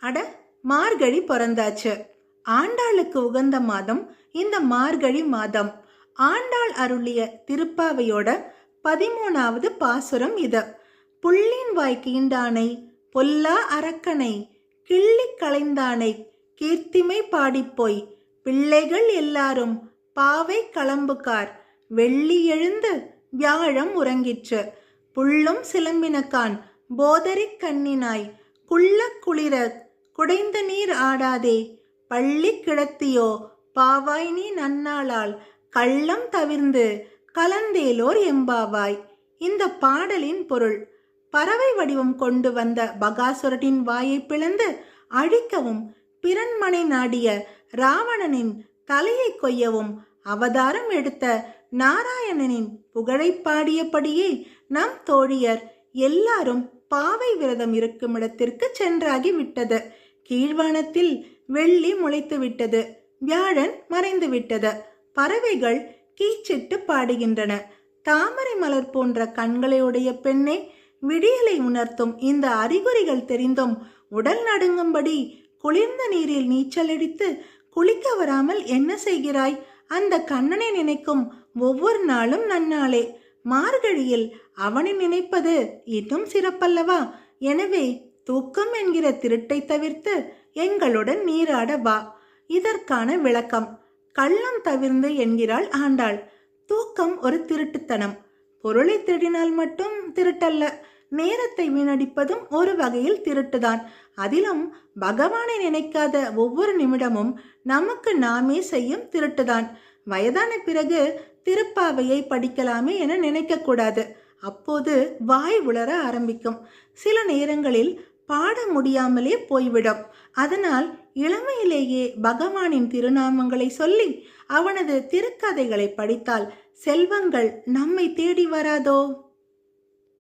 அட, மார்கழி பிறந்தாச்சு. ஆண்டாளுக்கு உகந்த மாதம் இந்த மார்கழி மாதம். ஆண்டாள் அருளிய திருப்பாவையோட 13வது பாசுரம் இது. புள்ளின் வாய் கீண்டானை பொல்லா அரக்கனை கிள்ளி களைந்தானை கீர்த்திமை பாடிப்போய் பிள்ளைகள் எல்லாரும் பாவை களம்புகார் வெள்ளி எழுந்து வியாழம் உறங்கிற்று புள்ளும் சிலம்பினக்கான் போதரி கண்ணினாய் குள்ள குளிர குடைந்த நீர் ஆடாதே பள்ளி கிடத்தியோ பாவாய் நீ நன்னாளால் கள்ளம் தவிர்ந்து கலந்தேலோர் எம்பாவாய். இந்த பாடலின் பொருள்: பறவை வடிவம் கொண்டு வந்த பகாசுரனின் வாயை பிளந்து அழிக்கவும் பிறன்மனை நாடிய ராவணனின் தலையை கொய்யவும் அவதாரம் எடுத்த நாராயணனின் புகழை பாடியபடியே நம் தோழியர் எல்லாரும் பாவை விரதம் இருக்கும் இடத்திற்கு சென்றாகி விட்டது. கீழ்வானத்தில் வெள்ளி முளைத்து விட்டது. வியாழன் மறைந்து விட்டது. பறவைகள் கீச்சிட்டு பாடுகின்றன. தாமரை மலர் போன்ற கண்களையுடைய பெண்ணை விடியலை உணர்த்தும் இந்த அறிகுறிகள் தெரிந்தும் உடல் நடுங்கும்படி குளிர்ந்த நீரில் நீச்சலடித்து குளிக்க வராமல் என்ன செய்கிறாய்? அந்த கண்ணனை நினைக்கும் ஒவ்வொரு நாளும் நன்னாளே. மார்கழியில் அவனை நினைப்பது இன்னும் சிறப்பல்லவா? எனவே தூக்கம் என்கிற திருட்டை தவிர்த்து எங்களுடன் நீராட வா. இதற்கான விளக்கம்: கள்ளம் தவிர்ந்து என்கிறாள் ஆண்டாள். தூக்கம் ஒரு திருட்டுத்தனம். பொருளை திருடினால் மட்டும் திருட்டல்ல, நேரத்தை வீணடிப்பதும் ஒரு வகையில் திருட்டுதான். அதிலும் பகவானை நினைக்காத ஒவ்வொரு நிமிடமும் நமக்கு நாமே செய்யும் திருட்டுதான். வயதான பிறகு திருப்பாவையை படிக்கலாமே என நினைக்க கூடாது. அப்போது வாய் உளர ஆரம்பிக்கும். சில நேரங்களில் பாட முடியாமலே போய்விடும். அதனால் இளமையிலேயே பகவானின் திருநாமங்களை சொல்லி அவனது திருக்கதைகளை படித்தால் செல்வங்கள் நம்மை தேடி வராதோ?